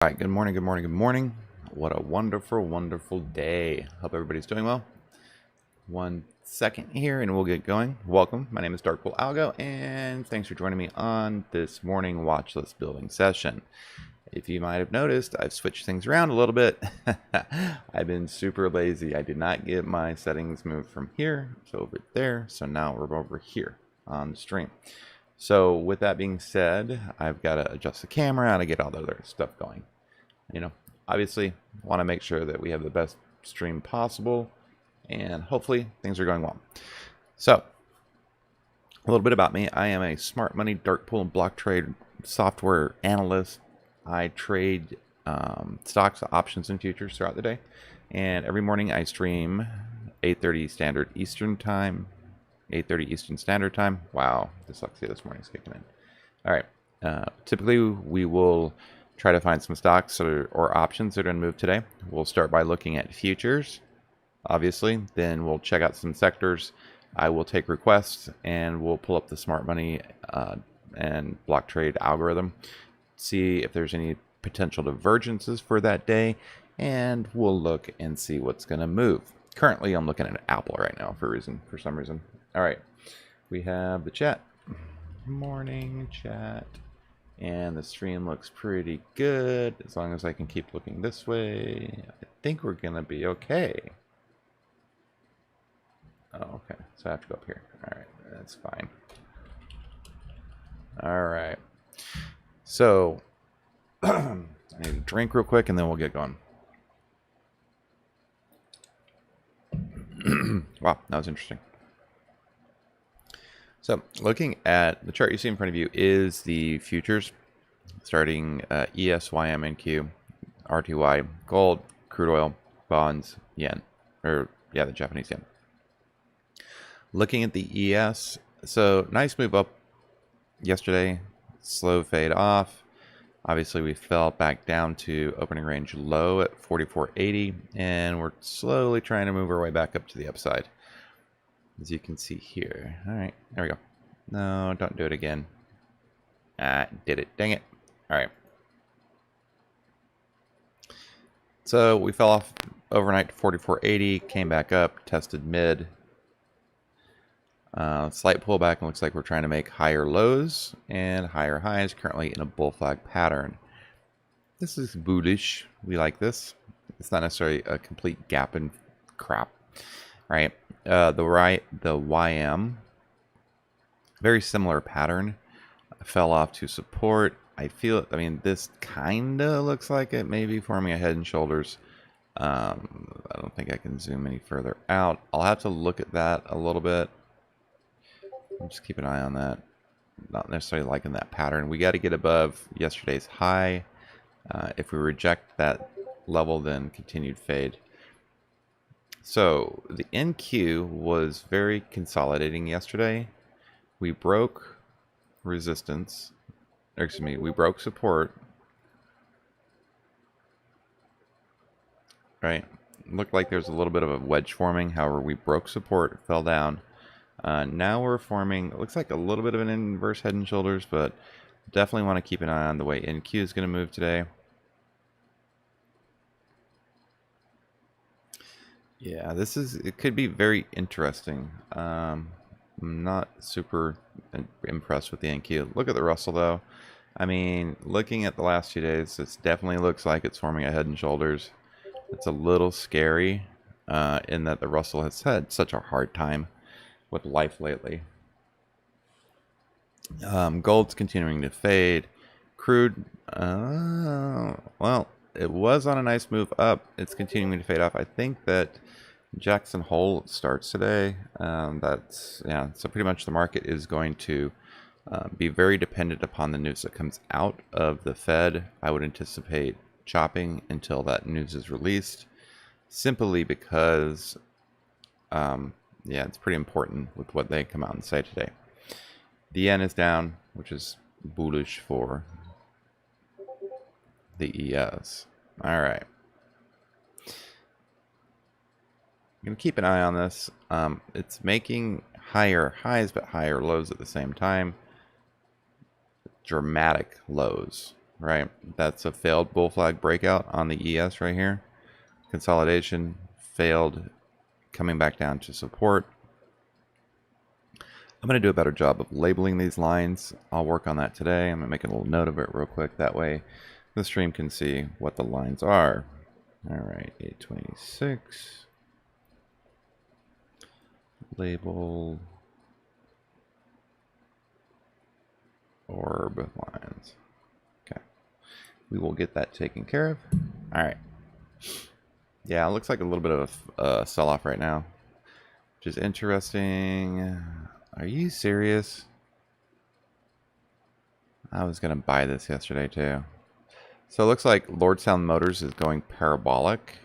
All right, good morning, good morning, good morning. What a wonderful, wonderful day. Hope everybody's doing well. 1 second here and we'll get going. Welcome, my name is Darkpool Algo, and thanks for joining me on this morning watch list building session. If you might have noticed, I've switched things around a little bit. I've been super lazy. I did not get my settings moved from here to over there, so now we're over here on the stream. So with that being said, I've got to adjust the camera and I get all the other stuff going. Obviously want to make sure that we have the best stream possible, and hopefully things are going well. So a little bit about me. I am a smart money, dark pool, and block trade software analyst. I trade stocks, options, and futures throughout the day. And every morning I stream 8:30 Standard Eastern Time, 8:30 Eastern Standard Time. Wow, dyslexia this morning is kicking in. All right. Typically, we will try to find some stocks or options that are going to move today. We'll start by looking at futures, obviously. Then we'll check out some sectors. I will take requests, and we'll pull up the smart money and block trade algorithm, see if there's any potential divergences for that day, and we'll look and see what's going to move. Currently, I'm looking at Apple right now for some reason. All right, we have the chat. Morning chat. And the stream looks pretty good. As long as I can keep looking this way, I think we're going to be okay. Oh, okay. So I have to go up here. All right. That's fine. All right. So I need a drink real quick and then we'll get going. Wow, that was interesting. So looking at the chart you see in front of you is the futures, starting ES, YM, NQ, RTY, gold, crude oil, bonds, yen, the Japanese yen. Looking at the ES, so nice move up yesterday, slow fade off. Obviously we fell back down to opening range low at 44.80, and we're slowly trying to move our way back up to the upside, as you can see here. All right, there we go. No, don't do it again. Did it. Dang it. All right. So we fell off overnight to 44.80, came back up, tested mid. Slight pullback, and looks like we're trying to make higher lows and higher highs, currently in a bull flag pattern. This is bullish. We like this. It's not necessarily a complete gap in crap, right? The YM, very similar pattern, fell off to support. I mean, this kind of looks like it may be forming a head and shoulders. I don't think I can zoom any further out. I'll have to look at that a little bit. Just keep an eye on that. Not necessarily liking that pattern. We got to get above yesterday's high. If we reject that level, then continued fade. So the NQ was very consolidating yesterday. We broke resistance, or excuse me, we broke support. Right? Looked like there's a little bit of a wedge forming. However, we broke support, fell down. Now we're forming, it looks like a little bit of an inverse head and shoulders, but definitely want to keep an eye on the way NQ is going to move today. Yeah, it could be very interesting. I'm not super impressed with the NQ. Look at the Russell though. I mean, looking at the last few days, it definitely looks like it's forming a head and shoulders. It's a little scary in that the Russell has had such a hard time with life lately. Gold's continuing to fade. Crude, well, it was on a nice move up. It's continuing to fade off. I think that Jackson Hole starts today. So pretty much the market is going to be very dependent upon the news that comes out of the Fed. I would anticipate chopping until that news is released, simply because it's pretty important with what they come out and say today. The yen is down, which is bullish for the ES. All right. I'm going to keep an eye on this. It's making higher highs but higher lows at the same time. Dramatic lows. right? That's a failed bull flag breakout on the ES right here. Consolidation, failed, coming back down to support. I'm going to do a better job of labeling these lines. I'll work on that today. I'm going to make a little note of it real quick. That way the stream can see what the lines are. All right, 826. Label orb lines. Okay. We will get that taken care of. All right. Yeah, it looks like a little bit of a sell-off right now, which is interesting. Are you serious? I was going to buy this yesterday too. So it looks like Lordstown Motors is going parabolic,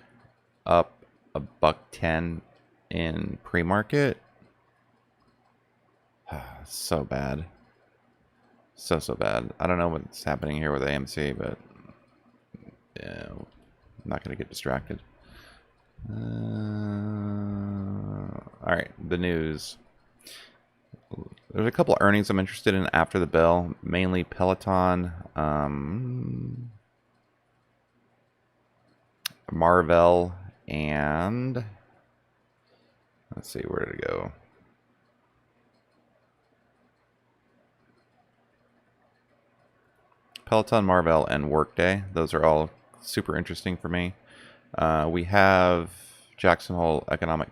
up $1.10 in pre-market. So bad. So bad. I don't know what's happening here with AMC, but yeah, I'm not going to get distracted. Alright, the news. There's a couple earnings I'm interested in after the bell, mainly Peloton, Marvell, and let's see, where did it go? Peloton, Marvell, and Workday. Those are all super interesting for me. We have Jackson Hole Economic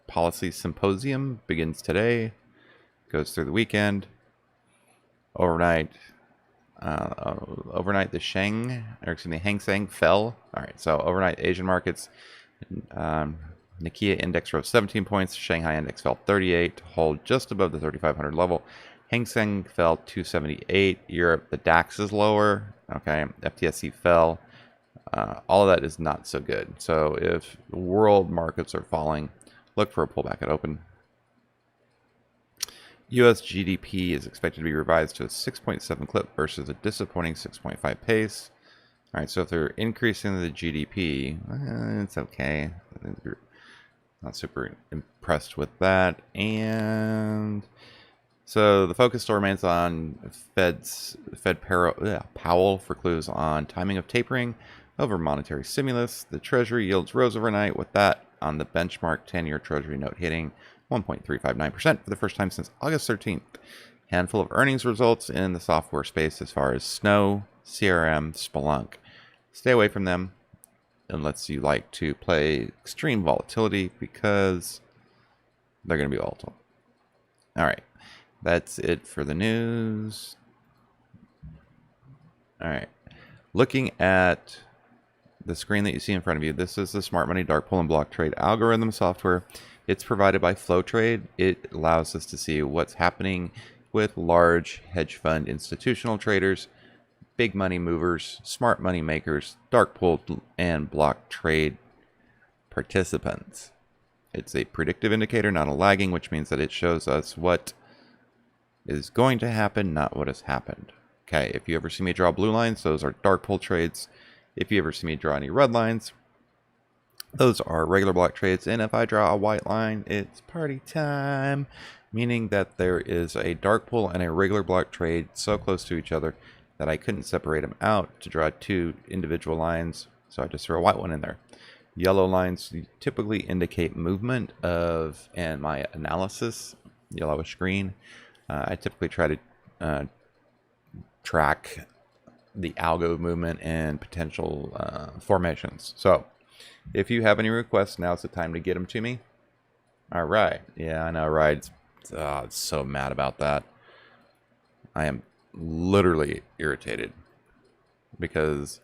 Policy Symposium begins today, goes through the weekend. Overnight, the Hang Seng fell. All right, so overnight Asian markets, Nikkei index rose 17 points. Shanghai index fell 38 to hold just above the 3,500 level. Hang Seng fell 278. Europe, the DAX is lower. Okay, FTSE fell. All of that is not so good. So if world markets are falling, look for a pullback at open. U.S. GDP is expected to be revised to a 6.7 clip versus a disappointing 6.5 pace. All right, so if they're increasing the GDP, it's okay. Not super impressed with that. And so the focus still remains on Powell for clues on timing of tapering over monetary stimulus. The Treasury yields rose overnight with that on the benchmark 10-year Treasury note hitting 1.359% for the first time since August 13th. Handful of earnings results in the software space as far as Snow, CRM, Splunk. Stay away from them unless you like to play extreme volatility because they're going to be volatile. All right. That's it for the news. All right. Looking at the screen that you see in front of you, this is the Smart Money Dark Pool and Block Trade algorithm software. It's provided by FlowTrade. It allows us to see what's happening with large hedge fund institutional traders, big money movers, smart money makers, dark pool and block trade participants. It's a predictive indicator, not a lagging, which means that it shows us what is going to happen, not what has happened. Okay, if you ever see me draw blue lines, those are dark pool trades. If you ever see me draw any red lines, those are regular block trades. And if I draw a white line, it's party time, meaning that there is a dark pool and a regular block trade so close to each other that I couldn't separate them out to draw two individual lines. So I just threw a white one in there. Yellow lines typically indicate movement of, and my analysis, yellowish green. I typically try to track the algo movement and potential formations. So if you have any requests, now's the time to get them to me. All right. Yeah, I know, right? So mad about that. I am literally irritated because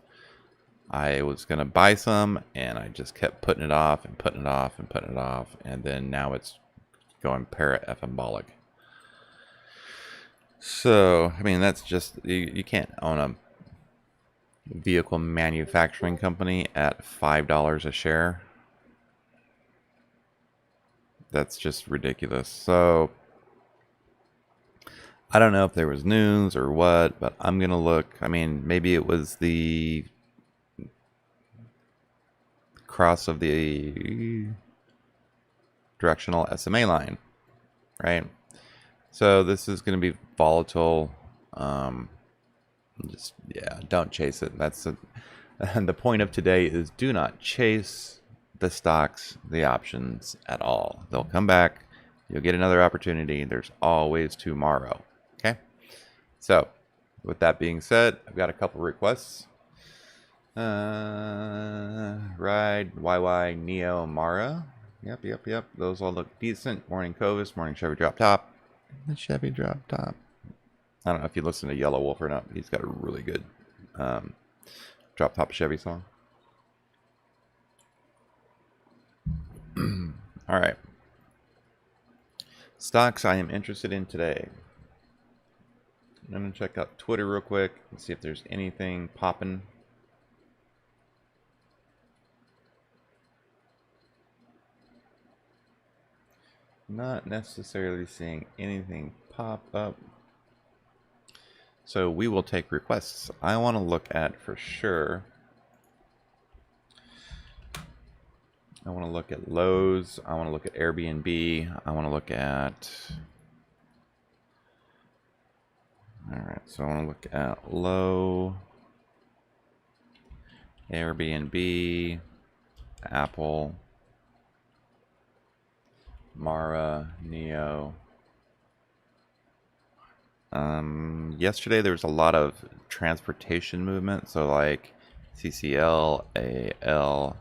I was going to buy some and I just kept putting it off and putting it off and putting it off. And then now it's going para-effambolic. So, I mean, that's just, you can't own a vehicle manufacturing company at $5 a share. That's just ridiculous. So, I don't know if there was news or what, but I'm going to look. I mean, maybe it was the cross of the directional SMA line, right? So this is going to be volatile. Just, yeah, don't chase it. And the point of today is do not chase the stocks, the options at all. They'll come back. You'll get another opportunity. There's always tomorrow. Okay? So, with that being said, I've got a couple requests. Ride, YY, Neo, Mara. Yep. Those all look decent. Morning Covis, morning Chevy Drop Top. The Chevy Drop Top. I don't know if you listen to Yellow Wolf or not. He's got a really good drop top Chevy song. All right. Stocks I am interested in today. I'm going to check out Twitter real quick and see if there's anything popping. Not necessarily seeing anything pop up. So we will take requests. I want to look at for sure. I want to look at Lowe's. I want to look at Airbnb. I want to look at... Alright, so I want to look at Lowe, Airbnb, Apple, Mara, Neo. Yesterday there was a lot of transportation movement, so like CCL, AL,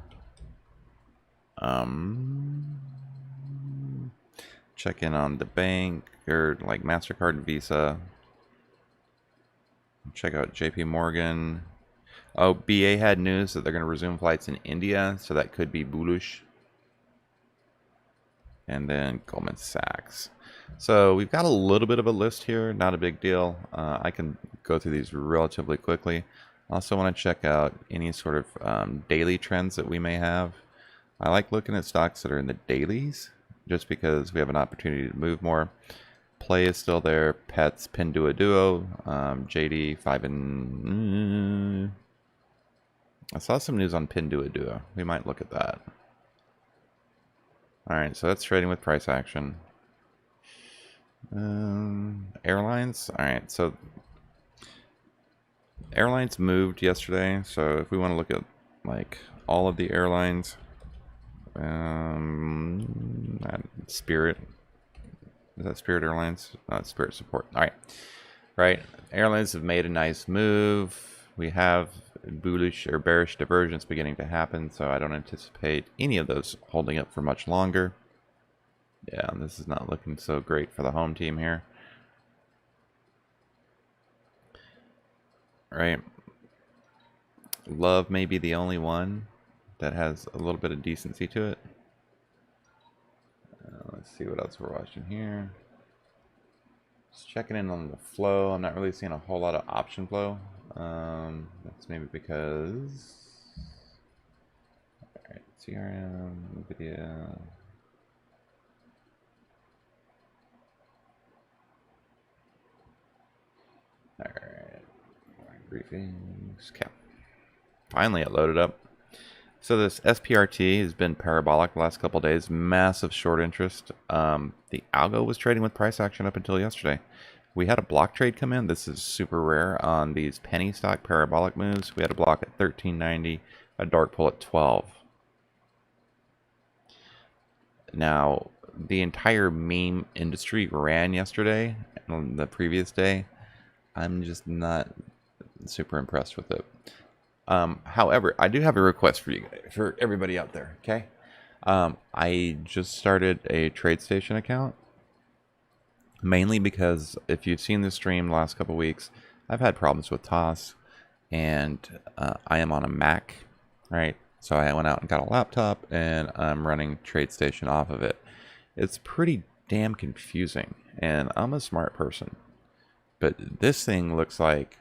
check in on the bank or like MasterCard and Visa. Check out JP Morgan. Oh, BA had news that they're going to resume flights in India, so that could be bullish. And then Goldman Sachs. So we've got a little bit of a list here, not a big deal. I can go through these relatively quickly. I also want to check out any sort of daily trends that we may have. I like looking at stocks that are in the dailies, just because we have an opportunity to move more. Play is still there. Pets, Pinduoduo, JD, 5 and... I saw some news on Pinduoduo. We might look at that. Alright, so that's trading with price action. Airlines. Alright, so Airlines moved yesterday. So if we want to look at like all of the airlines, Spirit. Is that Spirit Airlines? No, it's Spirit Support. Alright. Right. Airlines have made a nice move. We have bullish or bearish divergence beginning to happen, so I don't anticipate any of those holding up for much longer. Yeah, this is not looking so great for the home team here. Right. Love may be the only one that has a little bit of decency to it. Let's see what else we're watching here. Just checking in on the flow. I'm not really seeing a whole lot of option flow. That's maybe because... Alright, CRM, NVIDIA... Alright, briefings, okay. Finally it loaded up. So this SPRT has been parabolic the last couple of days. Massive short interest. The Algo was trading with price action up until yesterday. We had a block trade come in. This is super rare on these penny stock parabolic moves. We had a block at 13.90, a dark pull at 12. Now, the entire meme industry ran yesterday and the previous day. I'm just not super impressed with it. However, I do have a request for you guys, for everybody out there, okay? I just started a TradeStation account, mainly because if you've seen the stream the last couple weeks, I've had problems with TOS, and I am on a Mac, right? So I went out and got a laptop, and I'm running TradeStation off of it. It's pretty damn confusing, and I'm a smart person, but this thing looks like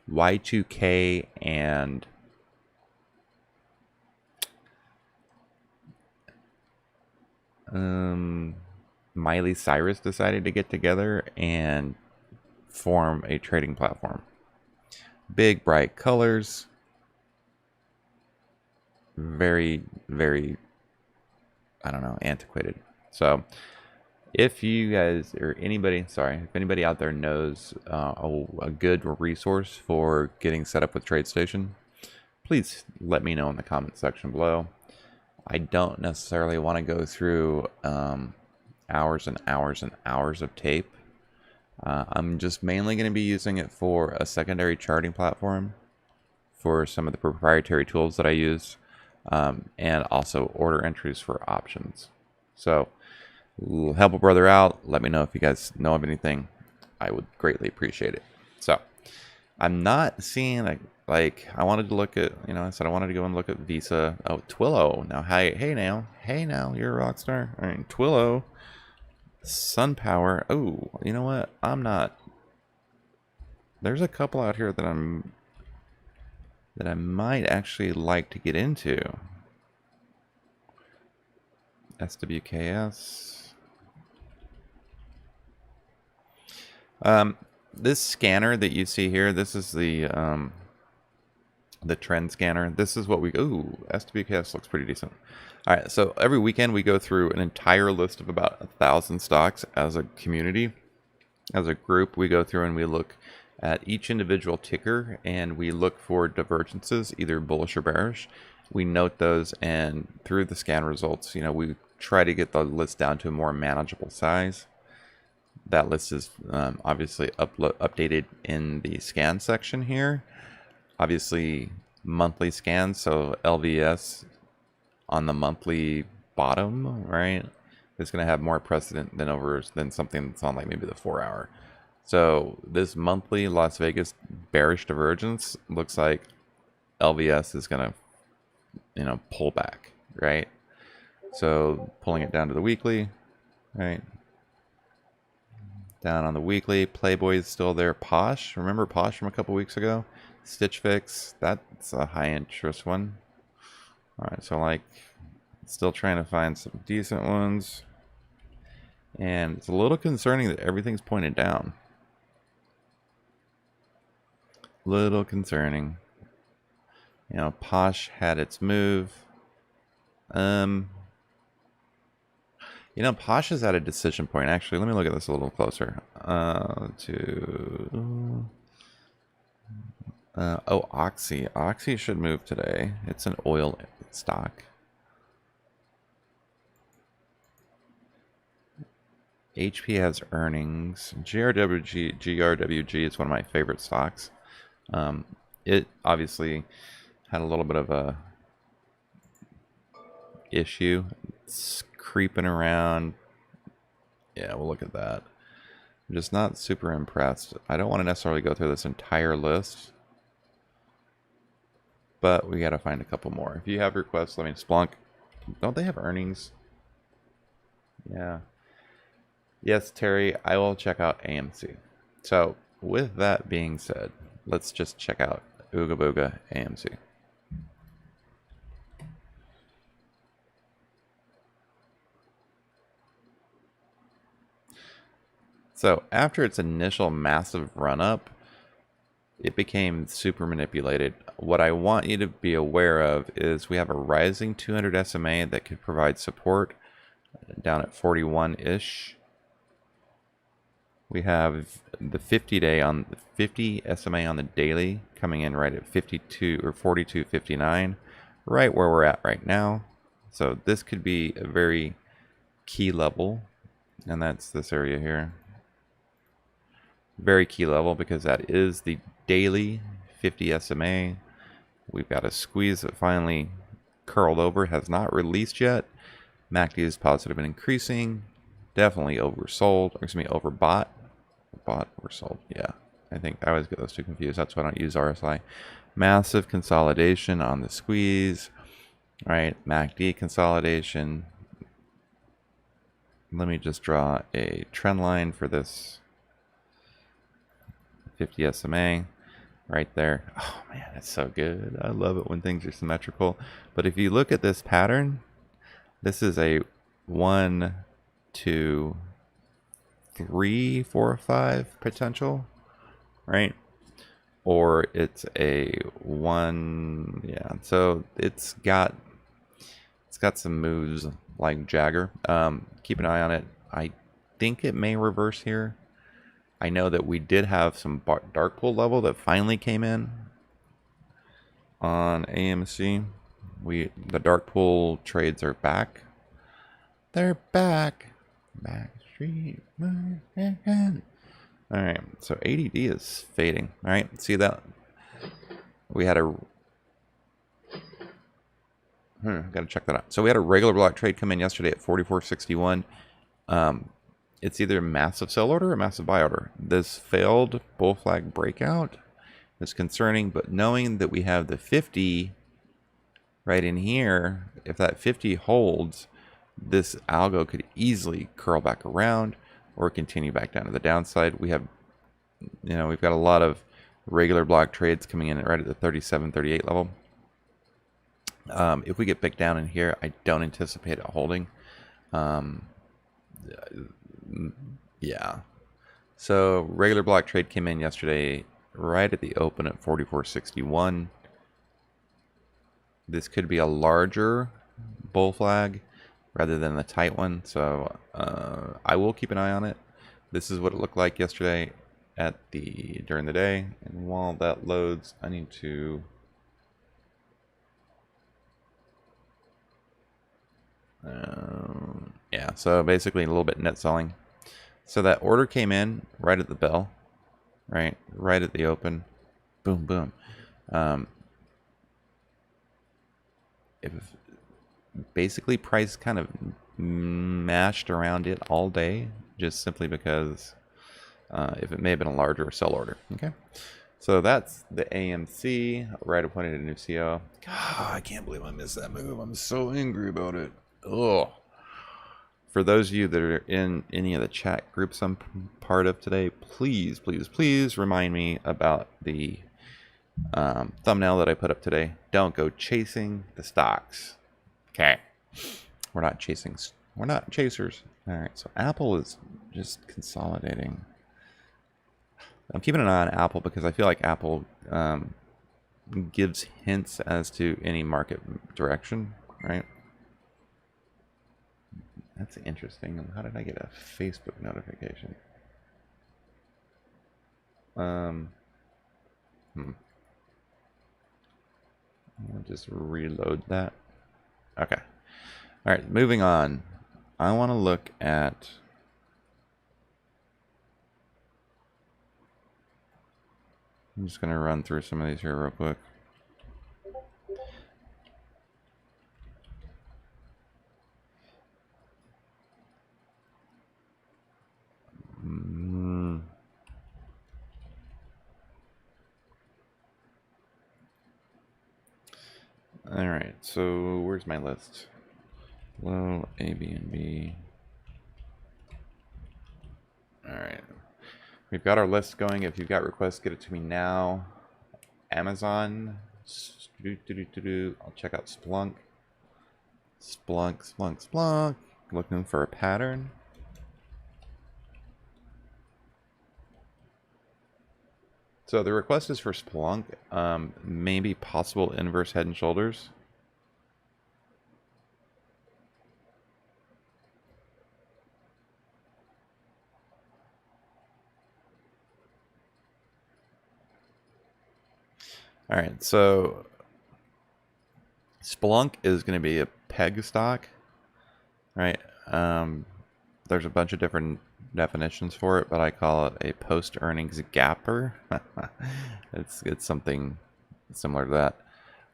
Y2K and Miley Cyrus decided to get together and form a trading platform. Big bright colors, very, very, I don't know, antiquated. So If you guys or anybody, sorry, if anybody out there knows a good resource for getting set up with TradeStation, please let me know in the comment section below. I don't necessarily want to go through hours and hours and hours of tape. I'm just mainly going to be using it for a secondary charting platform for some of the proprietary tools that I use, and also order entries for options. So help a brother out. Let me know if you guys know of anything. I would greatly appreciate it. So I'm not seeing like I wanted to look at, I said I wanted to go and look at Visa. Oh, Twillo. Now, hey now, you're a rock star. All right, Twillo, SunPower. Oh, you know what? I'm not. There's a couple out here that I might actually like to get into. SWKS. This scanner that you see here, this is the trend scanner. This is what we, ooh, SWKS looks pretty decent. All right, so every weekend we go through an entire list of about 1,000 stocks as a community. As a group, we go through and we look at each individual ticker and we look for divergences, either bullish or bearish. We note those, and through the scan results, we try to get the list down to a more manageable size. That list is obviously updated in the scan section here. Obviously, monthly scans, so LVS on the monthly bottom, right, is going to have more precedent than something that's on like maybe the 4-hour. So this monthly Las Vegas bearish divergence looks like LVS is going to, pull back, right? So pulling it down to the weekly, right? Down on the weekly, Playboy is still there. Posh, remember Posh from a couple weeks ago? Stitch Fix, that's a high interest one. All right, so like still trying to find some decent ones. And it's a little concerning that everything's pointed down. Little concerning. Posh had its move. Posh is at a decision point. Actually, let me look at this a little closer. Oxy. Oxy should move today. It's an oil stock. HP has earnings. GRWG is one of my favorite stocks. It obviously had a little bit of a issue. It's creeping around. Yeah, we'll look at that. I'm just not super impressed. I don't want to necessarily go through this entire list, but we got to find a couple more. If you have requests, let me Splunk. Don't they have earnings? Yeah. Yes, Terry, I will check out AMC. So with that being said, let's just check out Ooga Booga AMC. So after its initial massive run up, it became super manipulated. What I want you to be aware of is we have a rising 200 SMA that could provide support down at 41-ish. We have the 50-day on the 50 SMA on the daily coming in right at 52 or 42.59, right where we're at right now. So this could be a very key level, and that's this area here. Very key level because that is the daily 50 SMA. We've got a squeeze that finally curled over, has not released yet. MACD is positive and increasing. Definitely oversold, or excuse me, overbought. Bought, oversold, yeah. I think I always get those two confused. That's why I don't use RSI. Massive consolidation on the squeeze. All right, MACD consolidation. Let me just draw a trend line for this 50 SMA right there. Oh man, that's so good. I love it when things are symmetrical. But if you look at this pattern, this is a 1, 2, 3, 4, 5 potential, right? Or it's a 1, yeah. So it's got some moves like Jagger. Keep an eye on it. I think it may reverse here. I know that we did have some dark pool level that finally came in on AMC. The dark pool trades are back. They're back. Backstreet. All right, so ADD is fading. All right, see that? We had a... gotta check that out. So we had a regular block trade come in yesterday at 44.61. It's either a massive sell order or massive buy order. This failed bull flag breakout is concerning, but knowing that we have the 50 right in here, if that 50 holds, this algo could easily curl back around or continue back down to the downside. We have, we've got a lot of regular block trades coming in right at the 37, 38 level. If we get back down in here, I don't anticipate it holding. Yeah. So regular block trade came in yesterday right at the open at 44.61. This could be a larger bull flag rather than the tight one, so I will keep an eye on it. This is what it looked like yesterday during the day, and while that loads, I need to yeah, so basically a little bit net selling. So that order came in right at the bell, right at the open, boom, boom. If basically price kind of mashed around it all day, just simply because if it may have been a larger sell order. Okay, so that's the AMC. Right appointed a new CO. God, I can't believe I missed that move. I'm so angry about it. Ugh. For those of you that are in any of the chat groups I'm part of today, please, please, please remind me about the thumbnail that I put up today. Don't go chasing the stocks. Okay. We're not chasers. All right, so Apple is just consolidating. I'm keeping an eye on Apple because I feel like Apple gives hints as to any market direction, right? That's interesting. How did I get a Facebook notification? I'll just reload that. Okay. All right, moving on. I want to look at... I'm just going to run through some of these here real quick. All right, so where's my list? Low Airbnb. All right, we've got our list going. If you've got requests, get it to me now. Amazon. I'll check out Splunk. Splunk. Looking for a pattern. So the request is for Splunk, maybe possible inverse head and shoulders. All right, so Splunk is going to be a peg stock, right? There's a bunch of different definitions for it, but I call it a post-earnings gapper. It's something similar to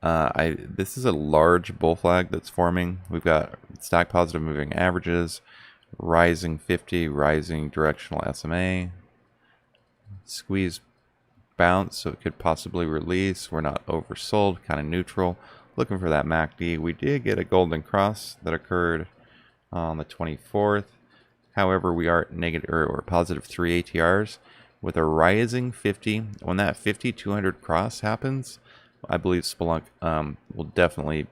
that. This is a large bull flag that's forming. We've got stack positive moving averages, rising 50, rising directional SMA, squeeze bounce, so it could possibly release. We're not oversold, kind of neutral. Looking for that MACD. We did get a golden cross that occurred on the 24th. However, we are negative or positive 3 ATRs with a rising 50. When that 50-200 cross happens, I believe Splunk will definitely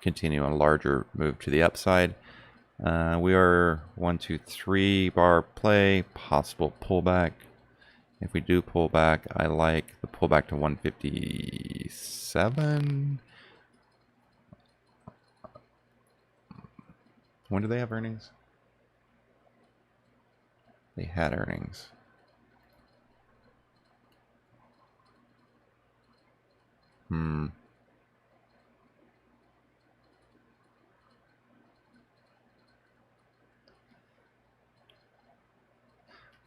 continue on a larger move to the upside. We are 1, 2, 3 bar play, possible pullback. If we do pull back, I like the pullback to 157. When do they have earnings? They had earnings.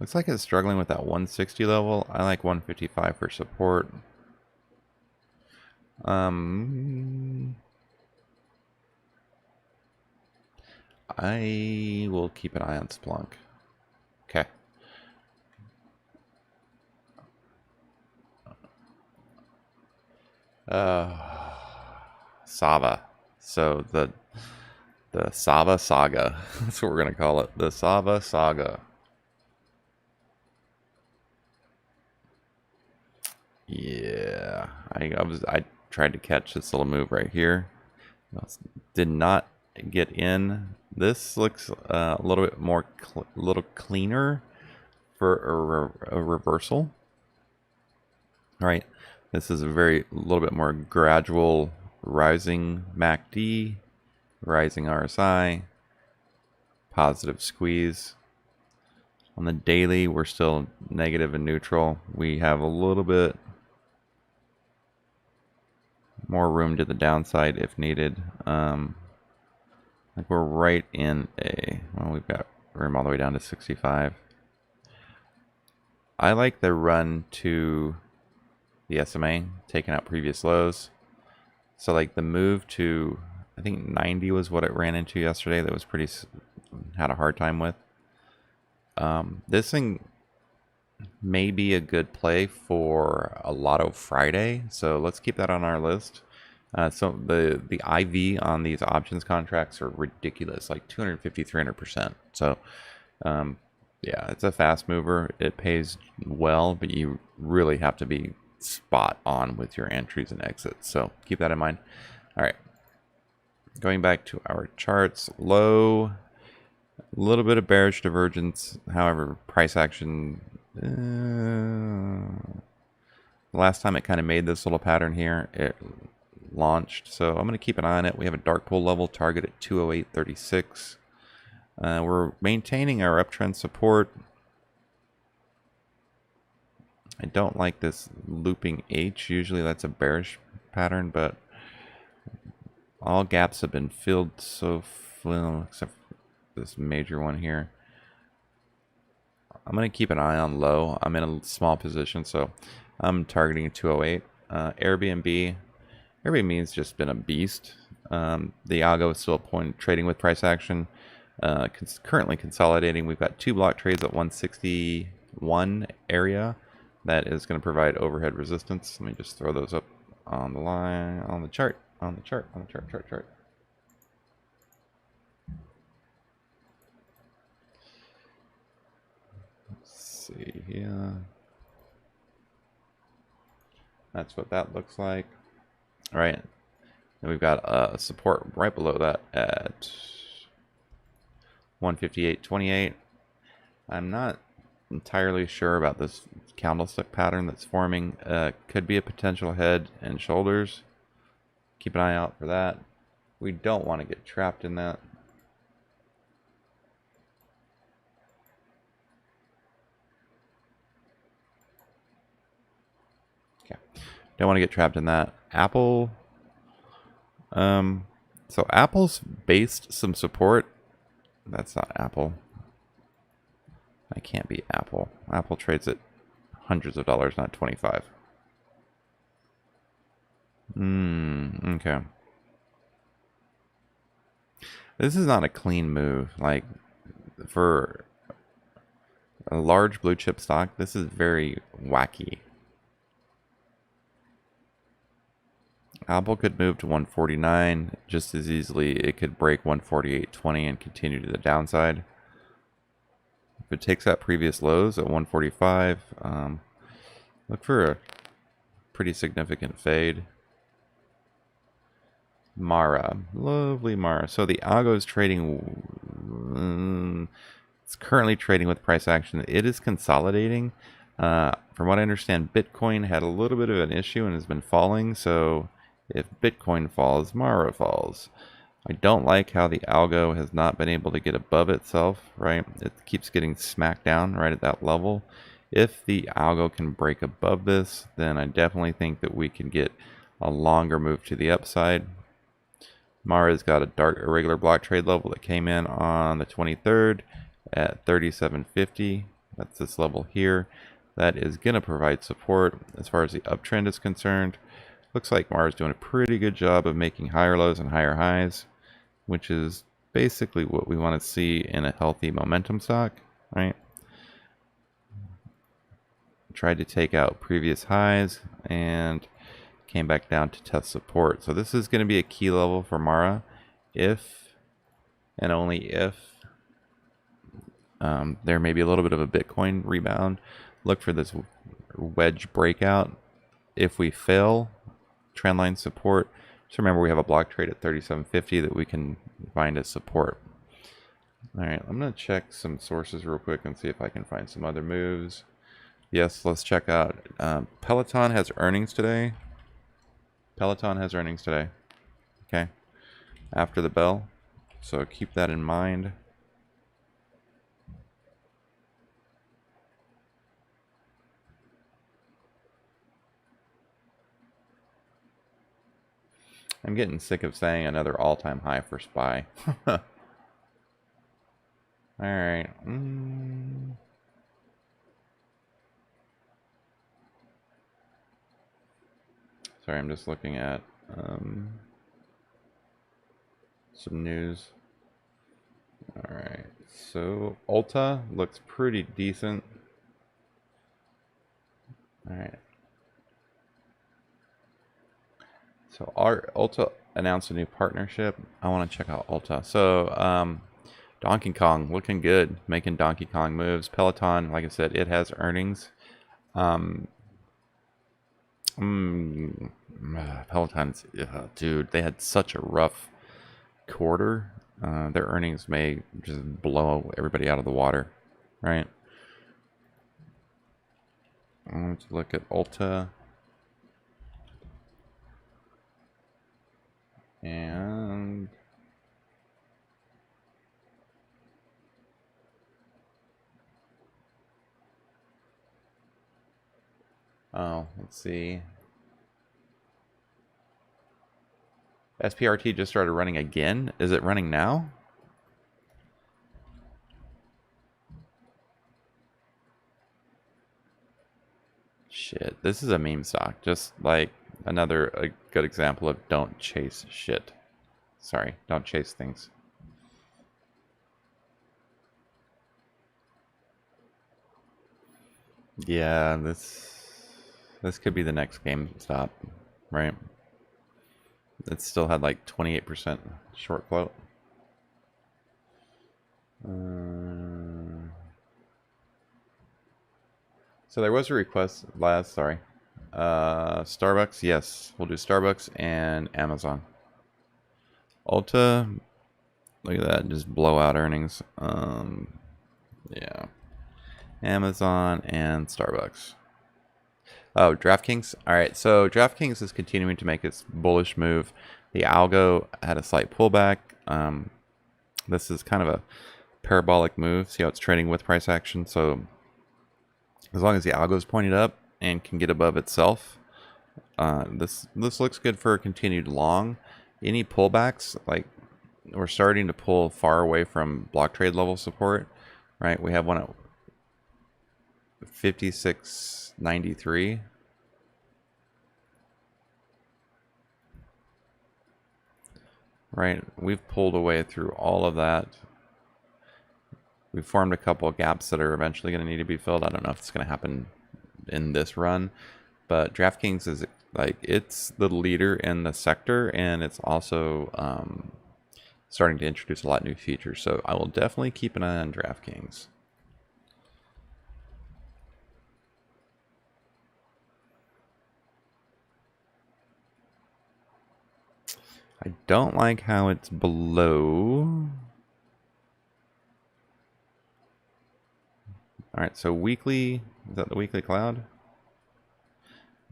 Looks like it's struggling with that 160 level. I like 155 for support. I will keep an eye on Splunk. Okay. Sava. So the Sava Saga. That's what we're gonna call it. The Sava Saga. Yeah, I tried to catch this little move right here. Did not get in. This looks a little bit more, little cleaner for a reversal. All right, this is a little bit more gradual rising MACD, rising RSI, positive squeeze. On the daily, we're still negative and neutral. We have a little bit more room to the downside if needed. Like we're right in well, we've got room all the way down to 65. I like the run to the SMA, taking out previous lows. So like the move to, I think 90 was what it ran into yesterday. That was had a hard time with. This thing may be a good play for a Lotto Friday, so let's keep that on our list. So the IV on these options contracts are ridiculous, like 250, 300%. So yeah, it's a fast mover. It pays well, but you really have to be spot on with your entries and exits. So keep that in mind. All right, going back to our charts, low, a little bit of bearish divergence. However, price action, the last time it kind of made this little pattern here, it launched. So I'm going to keep an eye on it. We have a dark pool level target at 208.36. We're maintaining our uptrend support. I don't like this looping H. Usually that's a bearish pattern, but all gaps have been filled so well, except for this major one here. I'm going to keep an eye on low. I'm in a small position, so I'm targeting 208. Airbnb has just been a beast. The Algo is still a point trading with price action. Currently consolidating. We've got 2 block trades at 161 area. That is going to provide overhead resistance. Let me just throw those up on the line, on the chart. Let's see here. That's what that looks like. All right. And we've got support right below that at 158.28. I'm not entirely sure about this candlestick pattern that's forming. Could be a potential head and shoulders. Keep an eye out for that. We don't want to get trapped in that. Okay. Don't want to get trapped in that. Apple. So Apple's based some support. That's not Apple. That can't be Apple. Apple trades at hundreds of dollars, not 25. Okay. This is not a clean move. Like, for a large blue chip stock, this is very wacky. Apple could move to 149 just as easily. It could break 148.20 and continue to the downside. If it takes out previous lows at 145, look for a pretty significant fade. Mara, lovely Mara. So the Algo is trading. It's currently trading with price action. It is consolidating. From what I understand, Bitcoin had a little bit of an issue and has been falling. So if Bitcoin falls, Mara falls. I don't like how the algo has not been able to get above itself, right? It keeps getting smacked down right at that level. If the algo can break above this, then I definitely think that we can get a longer move to the upside. Mara's got a dark irregular block trade level that came in on the 23rd at 37.50. That's this level here. That is going to provide support as far as the uptrend is concerned. Looks like Mara's doing a pretty good job of making higher lows and higher highs, which is basically what we want to see in a healthy momentum stock, right? Tried to take out previous highs and came back down to test support. So this is going to be a key level for Mara if and only if there may be a little bit of a Bitcoin rebound. Look for this wedge breakout. If we fail trendline support, just remember we have a block trade at 37.50 that we can find as support. All right, I'm going to check some sources real quick and see if I can find some other moves. Yes, let's check out. Peloton has earnings today. Okay, after the bell. So keep that in mind. I'm getting sick of saying another all-time high for SPY. All right. Sorry, I'm just looking at some news. All right. So Ulta looks pretty decent. All right. So our Ulta announced a new partnership. I want to check out Ulta. So Donkey Kong looking good, making Donkey Kong moves. Peloton, like I said, it has earnings. Peloton's, dude, they had such a rough quarter. Their earnings may just blow everybody out of the water, right? Let's look at Ulta. And let's see. SPRT just started running again. Is it running now? Shit, this is a meme stock. Just like a good example of don't chase shit. Sorry, don't chase things. Yeah, this could be the next GameStop, right? It still had like 28% short float. So there was a request last, sorry. Starbucks, yes. We'll do Starbucks and Amazon. Ulta, look at that, just blowout earnings. Yeah. Amazon and Starbucks. Oh, DraftKings. All right, so DraftKings is continuing to make its bullish move. The algo had a slight pullback. This is kind of a parabolic move. See how it's trading with price action. So as long as the algo is pointed up and can get above itself, this looks good for a continued long. Any pullbacks, like we're starting to pull far away from block trade level support, right? We have one at 56.93. Right, we've pulled away through all of that. We've formed a couple of gaps that are eventually going to need to be filled. I don't know if it's going to happen in this run, but DraftKings is like, it's the leader in the sector, and it's also starting to introduce a lot of new features. So I will definitely keep an eye on DraftKings. I don't like how it's below. All right, so weekly, is that the weekly cloud?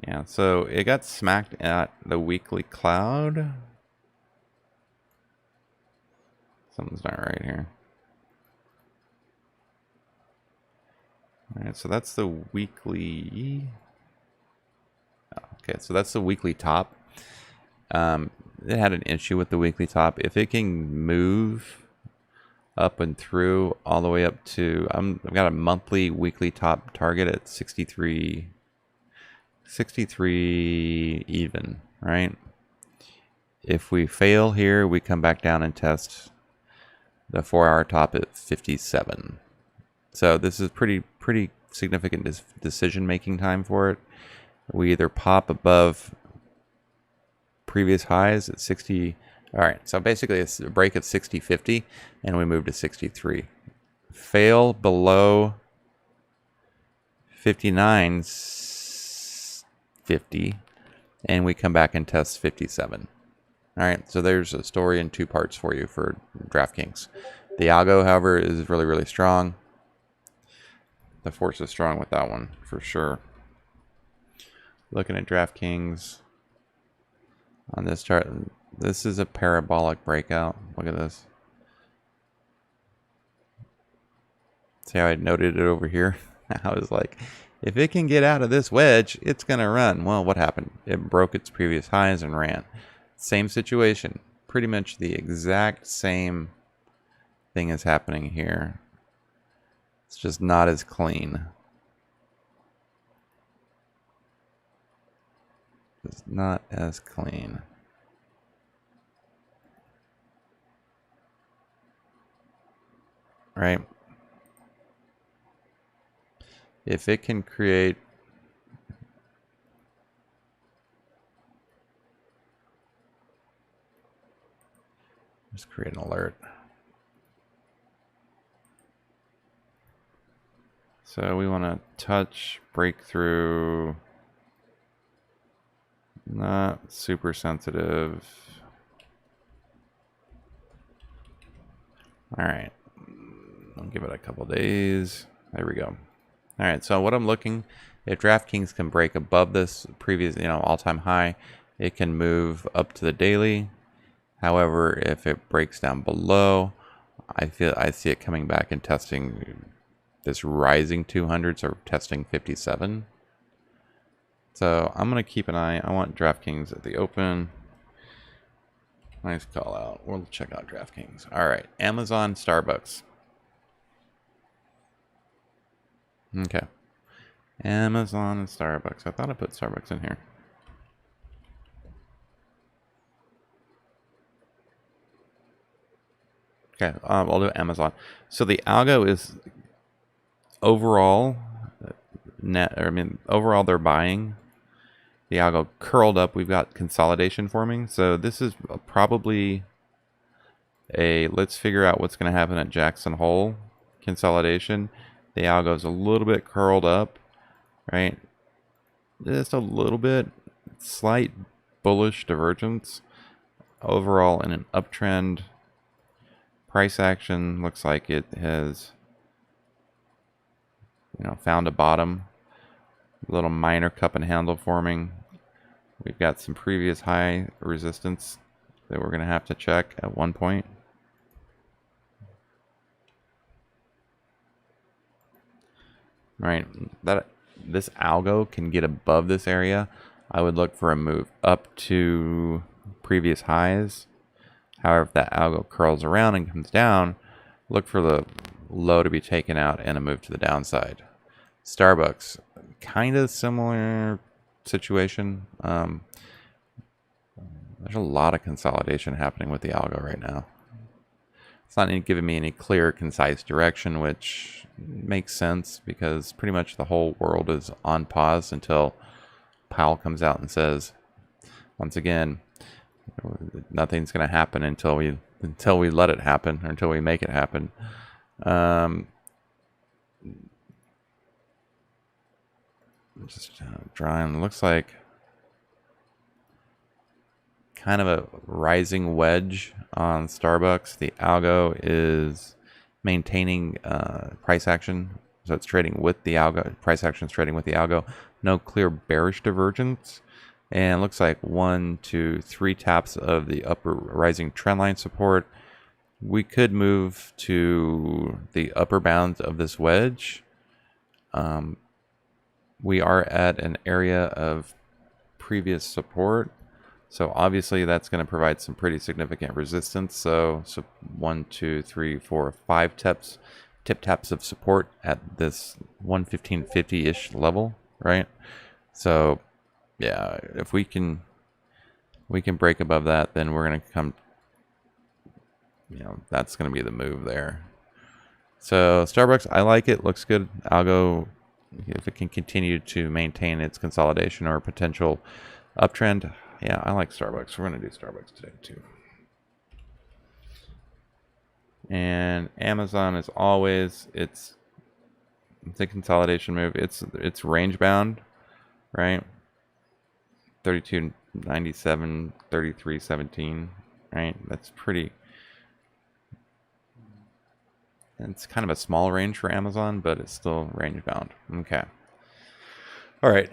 Yeah, so it got smacked at the weekly cloud. Something's not right here. All right, so that's the weekly. Okay, so that's the weekly top. It had an issue with the weekly top. If it can move up and through all the way up to, I've got a monthly weekly top target at 63 even, right? If we fail here, we come back down and test the 4-hour top at 57. So this is pretty significant decision making time for it. We either pop above previous highs at 60. All right, so basically it's a break at 60.50 and we move to 63. Fail below 59.50 and we come back and test 57. All right, so there's a story in two parts for you for DraftKings. The algo, however, is really strong. The force is strong with that one for sure. Looking at DraftKings on this chart, this is a parabolic breakout. Look at this. See how I noted it over here? I was like, if it can get out of this wedge, it's going to run. Well, what happened? It broke its previous highs and ran. Same situation. Pretty much the exact same thing is happening here. It's just not as clean. It's not as clean. Right? If it can create just create an alert. So we want to touch breakthrough. Not super sensitive. All right. I'll give it a couple days. There we go. All right. So what I'm looking, if DraftKings can break above this previous, all-time high, it can move up to the daily. However, if it breaks down below, I see it coming back and testing this rising 200, so testing 57. So I'm going to keep an eye. I want DraftKings at the open. Nice call out. We'll check out DraftKings. All right. Amazon, Starbucks. Okay. Amazon and Starbucks. I thought I put Starbucks in here. Okay. I'll do Amazon. So the algo is overall overall they're buying. The algo curled up. We've got consolidation forming. So this is probably let's figure out what's going to happen at Jackson Hole consolidation. The algo is a little bit curled up, right? Just a little bit, slight bullish divergence. Overall in an uptrend. Price action looks like it has found a bottom. A little minor cup and handle forming. We've got some previous high resistance that we're going to have to check at one point. Right, this algo can get above this area. I would look for a move up to previous highs. However, if that algo curls around and comes down, look for the low to be taken out and a move to the downside. Starbucks, kind of similar situation. There's a lot of consolidation happening with the algo right now. It's not giving me any clear, concise direction, which makes sense because pretty much the whole world is on pause until Powell comes out and says, once again, nothing's going to happen until we let it happen, or until we make it happen. Just drawing. Looks like kind of a rising wedge on Starbucks. The algo is maintaining price action, so it's trading with the algo. Price action is trading with the algo. No clear bearish divergence, and it looks like 1, 2, 3 taps of the upper rising trend line support. We could move to the upper bounds of this wedge. We are at an area of previous support, so obviously that's going to provide some pretty significant resistance. So 1, 2, 3, 4, 5 tip taps of support at this 115.50-ish level, right? So yeah, if we can break above that, then we're going to come, that's going to be the move there. So Starbucks, I like it, looks good. Algo, if it can continue to maintain its consolidation or potential uptrend, yeah, I like Starbucks. We're going to do Starbucks today too. And Amazon, as always, it's a consolidation move. It's range bound, right? 32.97, 33.17, right? That's pretty. It's kind of a small range for Amazon, but it's still range bound. Okay. All right.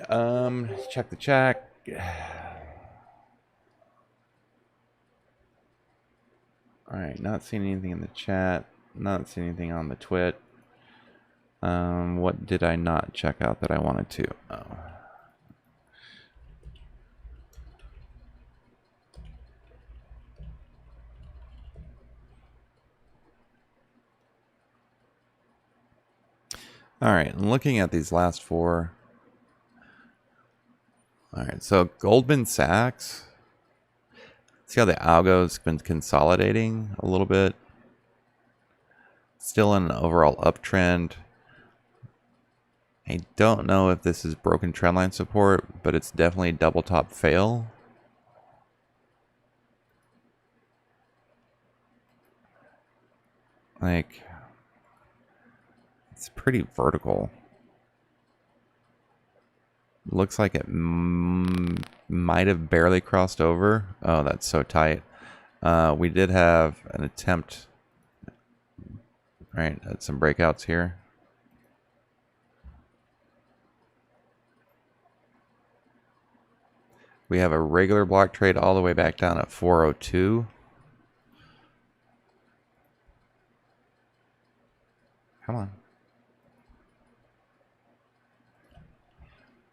Check the chat. All right. Not seeing anything in the chat. Not seeing anything on the twit. What did I not check out that I wanted to? Oh. All right, looking at these last four. All right, so Goldman Sachs. See how the algo's been consolidating a little bit. Still in an overall uptrend. I don't know if this is broken trendline support, but it's definitely double top fail. Like, it's pretty vertical. Looks like it might have barely crossed over. Oh, that's so tight. We did have an attempt, right, at some breakouts here. We have a regular block trade all the way back down at 402. Come on.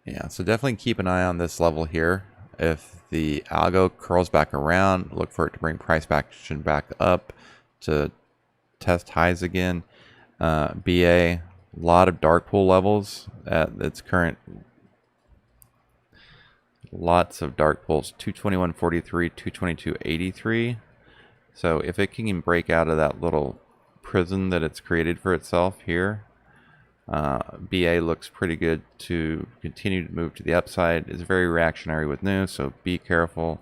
Yeah, so definitely keep an eye on this level here. If the algo curls back around, look for it to bring price action back up to test highs again. BA, a lot of dark pool levels at its current. Lots of dark pools, 221.43, 222.83. So if it can break out of that little prison that it's created for itself here, BA looks pretty good to continue to move to the upside. It's very reactionary with news, so be careful.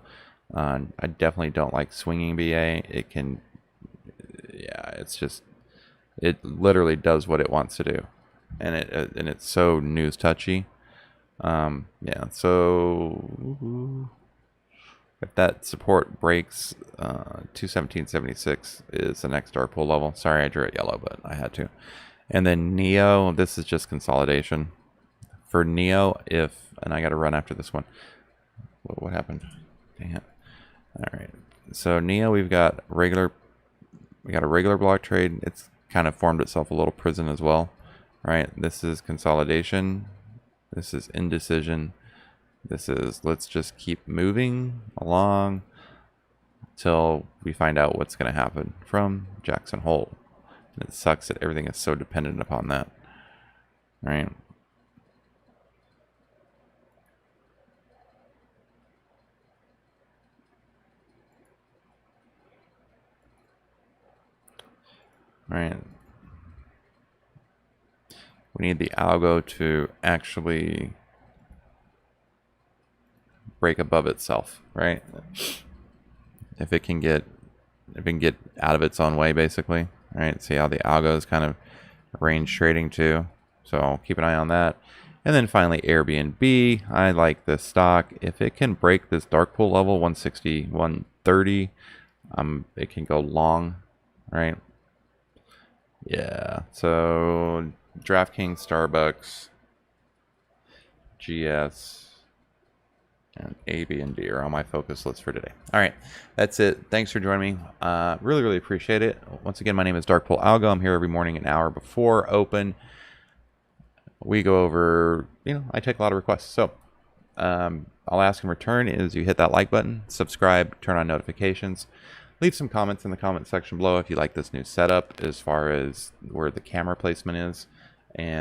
I definitely don't like swinging BA. It can, yeah, it's just, it literally does what it wants to do, and it's so news touchy. Yeah, so if that support breaks, 217.76 is the next dark pool level. Sorry, I drew it yellow, but I had to. And then Neo, this is just consolidation. For Neo, and I got to run after this one. What happened? Dang it. All right. So Neo, we got a regular block trade. It's kind of formed itself a little prison as well, right? This is consolidation. This is indecision. This is, let's just keep moving along until we find out what's going to happen from Jackson Hole. And it sucks that everything is so dependent upon that, right? Right. We need the algo to actually break above itself, right? If it can get out of its own way, basically, right? See how the algo is kind of range trading too. So keep an eye on that. And then finally, Airbnb. I like this stock. If it can break this dark pool level, 160, 130, it can go long, right? Yeah. So DraftKings, Starbucks, GS, And A, B, and D are on my focus list for today. All right, that's it. Thanks for joining me. Really, really appreciate it. Once again, my name is Darkpool Algo. I'm here every morning an hour before open. We go over, I take a lot of requests. So I'll ask in return is you hit that like button, subscribe, turn on notifications. Leave some comments in the comment section below if you like this new setup as far as where the camera placement is. And